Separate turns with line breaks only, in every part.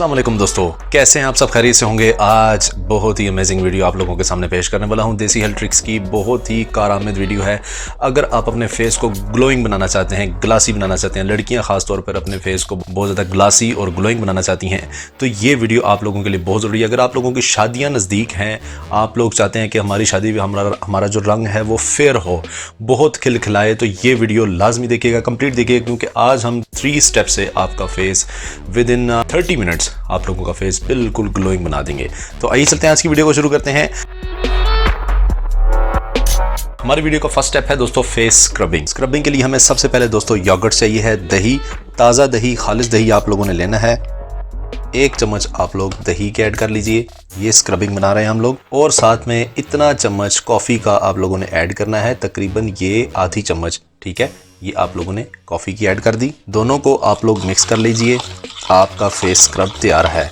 अस्सलाम वालेकुम दोस्तों, कैसे हैं आप सब? खैरियत से होंगे। आज बहुत ही अमेजिंग वीडियो आप लोगों के सामने पेश करने वाला हूं। देसी हेल्थ ट्रिक्स की बहुत ही कारआमद वीडियो है। अगर आप अपने फेस को ग्लोइंग बनाना चाहते हैं, ग्लासी बनाना चाहते हैं, लड़कियां खास तौर पर अपने फेस को बहुत ज़्यादा ग्लासी और ग्लोइंग बनाना चाहती हैं, तो ये वीडियो आप लोगों के लिए बहुत ज़रूरी है। अगर आप लोगों की शादियाँ नज़दीक हैं, आप लोग चाहते हैं कि हमारी शादी में हमारा जो रंग है वो फेयर हो, बहुत खिलखिलाए, तो ये वीडियो लाजमी देखिएगा, कंप्लीट देखिएगा, क्योंकि आज हम 3 स्टेप से आपका फेस विद इन 30 मिनट्स आप लोगों का फेस बिल्कुल ग्लोइंग बना देंगे। तो आइए चलते हैं, आज की वीडियो को शुरू करते हैं। हमारी वीडियो का फर्स्ट स्टेप है दोस्तों फेस स्क्रबिंग। स्क्रबिंग के लिए हमें सबसे पहले दोस्तों योगर्ट चाहिए है, दही, ताज़ा दही, खालिस दही आप लोगों ने लेना है। 1 चम्मच आप लोग दही के ऐड कर लीजिए, ये स्क्रबिंग बना रहे हैं हम लोग। और साथ में इतना चम्मच कॉफ़ी का आप लोगों ने ऐड करना है, तकरीबन ये आधी चम्मच, ठीक है, ये आप लोगों ने कॉफ़ी की ऐड कर दी। दोनों को आप लोग मिक्स कर लीजिए, आपका फेस स्क्रब तैयार है।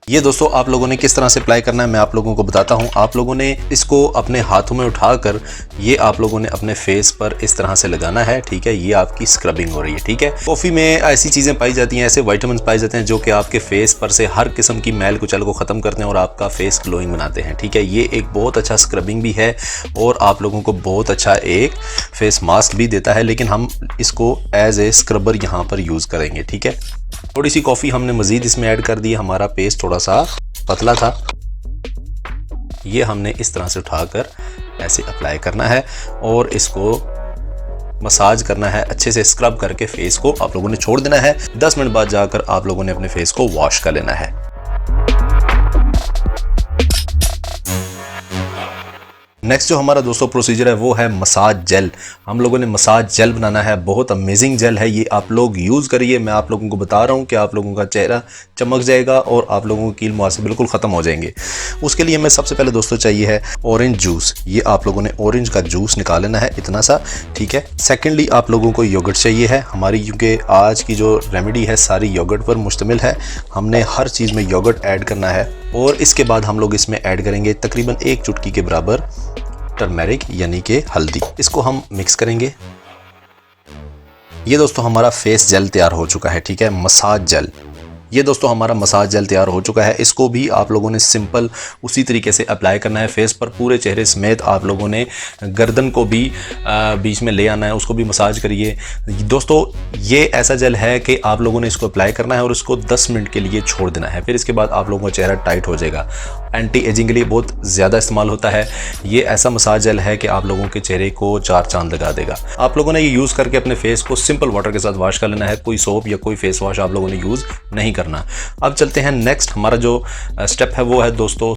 ये दोस्तों आप लोगों ने किस तरह से अप्लाई करना है मैं आप लोगों को बताता हूँ। आप लोगों ने इसको अपने हाथों में उठाकर ये आप लोगों ने अपने फेस पर इस तरह से लगाना है, ठीक है। ये आपकी स्क्रबिंग हो रही है, ठीक है। कॉफ़ी में ऐसी चीज़ें पाई जाती हैं, ऐसे विटामिन पाए जाते हैं जो कि आपके फेस पर से हर किस्म की मैल कुचल को ख़त्म करते हैं और आपका फेस ग्लोइंग बनाते हैं, ठीक है। ये एक बहुत अच्छा स्क्रबिंग भी है और आप लोगों को बहुत अच्छा एक फेस मास्क भी देता है, लेकिन हम इसको एज ए स्क्रबर यहाँ पर यूज़ करेंगे, ठीक है। थोड़ी सी कॉफ़ी हमने मज़ीद इसमें ऐड कर दी, हमारा पेस्ट थोड़ा सा पतला था। ये हमने इस तरह से उठाकर ऐसे अप्लाई करना है और इसको मसाज करना है, अच्छे से स्क्रब करके फेस को आप लोगों ने छोड़ देना है। 10 मिनट बाद जाकर आप लोगों ने अपने फेस को वॉश कर लेना है। नेक्स्ट जो हमारा दोस्तों प्रोसीजर है वो है मसाज जेल। हम लोगों ने मसाज जेल बनाना है, बहुत अमेजिंग जेल है, ये आप लोग यूज़ करिए। मैं आप लोगों को बता रहा हूँ कि आप लोगों का चेहरा चमक जाएगा और आप लोगों के कील मुहासे बिल्कुल ख़त्म हो जाएंगे। उसके लिए हमें सबसे पहले दोस्तों चाहिए है ऑरेंज जूस। ये आप लोगों ने ऑरेंज का जूस निकाल लेना है, इतना सा, ठीक है। सेकेंडली आप लोगों को योगर्ट चाहिए है हमारी, क्योंकि आज की जो रेमेडी है सारी योगर्ट पर मुश्तमिल है। हमने हर चीज़ में योगर्ट ऐड करना है और इसके बाद हम लोग इसमें ऐड करेंगे तकरीबन 1 चुटकी के बराबर टर्मेरिक यानी कि हल्दी। इसको हम मिक्स करेंगे। ये दोस्तों हमारा फेस जेल तैयार हो चुका है, ठीक है, मसाज जेल। ये दोस्तों हमारा मसाज जेल तैयार हो चुका है। इसको भी आप लोगों ने सिंपल उसी तरीके से अप्लाई करना है फेस पर, पूरे चेहरे समेत। आप लोगों ने गर्दन को भी बीच में ले आना है, उसको भी मसाज करिए। दोस्तों ये ऐसा जेल है कि आप लोगों ने इसको अप्लाई करना है और इसको 10 मिनट के लिए छोड़ देना है। फिर इसके बाद आप लोगों का चेहरा टाइट हो जाएगा। एंटी एजिंग के लिए बहुत ज़्यादा इस्तेमाल होता है। ये ऐसा मसाज जेल है कि आप लोगों के चेहरे को 4 चांद लगा देगा। आप लोगों ने ये यूज़ करके अपने फेस को सिंपल वाटर के साथ वॉश कर लेना है। कोई सोप या कोई फेस वॉश आप लोगों ने यूज़ नहीं करना। अब चलते हैं नेक्स्ट, हमारा जो स्टेप है वो है दोस्तों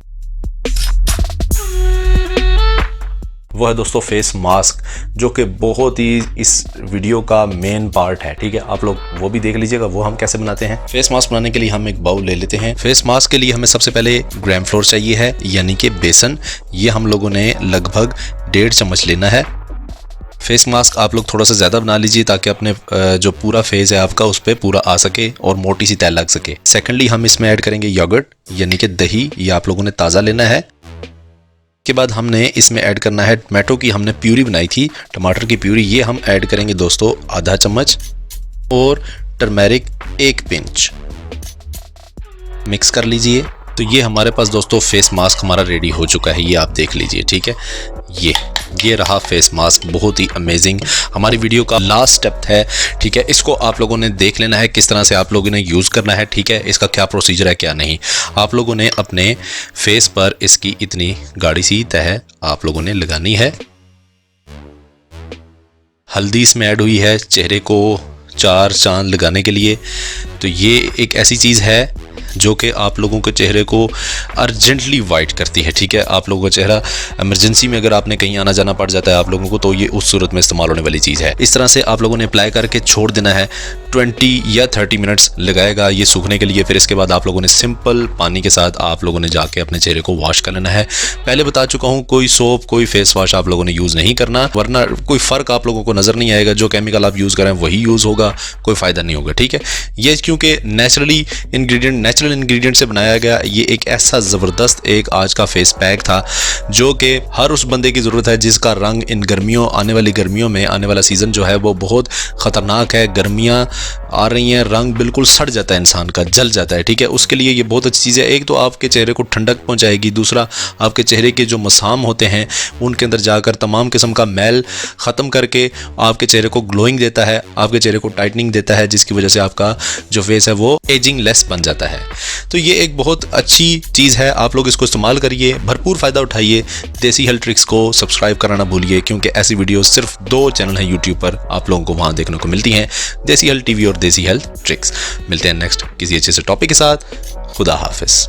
फेस मास्क, जो कि बहुत ही इस वीडियो का मेन पार्ट है, ठीक है। आप लोग वो भी देख लीजिएगा वो हम कैसे बनाते हैं। फेस मास्क बनाने के लिए हम एक बाउल ले लेते हैं। फेस मास्क के लिए हमें सबसे पहले ग्राम फ्लोर चाहिए है, यानी कि बेसन। ये हम लोगों ने लगभग 1.5 चम्मच लेना है। फेस मास्क आप लोग थोड़ा सा ज़्यादा बना लीजिए ताकि अपने जो पूरा फेस है आपका उस पर पूरा आ सके और मोटी सी तय लग सके। सेकेंडली हम इसमें ऐड करेंगे योगर्ट यानी कि दही। ये आप लोगों ने ताज़ा लेना है। के बाद हमने इसमें ऐड करना है टमाटो की, हमने प्यूरी बनाई थी, टमाटर की प्यूरी। ये हम ऐड करेंगे दोस्तों आधा चम्मच और टर्मेरिक 1 पिंच। मिक्स कर लीजिए। तो ये हमारे पास दोस्तों फेस मास्क हमारा रेडी हो चुका है, ये आप देख लीजिए, ठीक है। ये रहा फेस मास्क, बहुत ही अमेजिंग। हमारी वीडियो का लास्ट स्टेप है, ठीक है। इसको आप लोगों ने देख लेना है किस तरह से आप लोगों ने यूज़ करना है, ठीक है। इसका क्या प्रोसीजर है क्या नहीं। आप लोगों ने अपने फेस पर इसकी इतनी गाढ़ी सी तह आप लोगों ने लगानी है। हल्दी इसमें ऐड हुई है चेहरे को 4 चांद लगाने के लिए। तो ये एक ऐसी चीज़ है जो कि आप लोगों के चेहरे को अर्जेंटली वाइट करती है, ठीक है। आप लोगों का चेहरा इमरजेंसी में अगर आपने कहीं आना जाना पड़ जाता है आप लोगों को, तो ये उस सूरत में इस्तेमाल होने वाली चीज़ है। इस तरह से आप लोगों ने अप्लाई करके छोड़ देना है। 20 या 30 मिनट्स लगाएगा ये सूखने के लिए। फिर इसके बाद आप लोगों ने सिंपल पानी के साथ आप लोगों ने जाके अपने चेहरे को वॉश कर लेना है। पहले बता चुका हूँ, कोई सोप कोई फेस वॉश आप लोगों ने यूज़ नहीं करना, वरना कोई फ़र्क आप लोगों को नज़र नहीं आएगा। जो केमिकल आप यूज़ करें वही यूज़ होगा, कोई फ़ायदा नहीं होगा, ठीक है। ये क्योंकि नेचुरल इंग्रेडिएंट से बनाया गया ये एक ऐसा ज़बरदस्त एक आज का फेस पैक था जो कि हर उस बंदे की ज़रूरत है जिसका रंग इन गर्मियों, आने वाली गर्मियों में, आने वाला सीज़न जो है वो बहुत ख़तरनाक है। गर्मियाँ आ रही हैं, रंग बिल्कुल सड़ जाता है, इंसान का जल जाता है, ठीक है। उसके लिए ये बहुत अच्छी चीज़ है। एक तो आपके चेहरे को ठंडक पहुंचाएगी, दूसरा आपके चेहरे के जो मसाम होते हैं उनके अंदर जाकर तमाम किस्म का मैल ख़त्म करके आपके चेहरे को ग्लोइंग देता है, आपके चेहरे को टाइटनिंग देता है, जिसकी वजह से आपका जो फेस है वो एजिंग लेस बन जाता है। तो ये एक बहुत अच्छी चीज़ है, आप लोग इसको इस्तेमाल करिए, भरपूर फ़ायदा उठाइए। देसी हेल्थ ट्रिक्स को सब्सक्राइब करना ना भूलिए, क्योंकि ऐसी वीडियो सिर्फ 2 चैनल हैं यूट्यूब पर, आप लोगों को वहाँ देखने को मिलती हैं, देसी हेल्थ टीवी और देसी हेल्थ ट्रिक्स। मिलते हैं नेक्स्ट किसी अच्छे से टॉपिक के साथ। खुदा हाफिज़।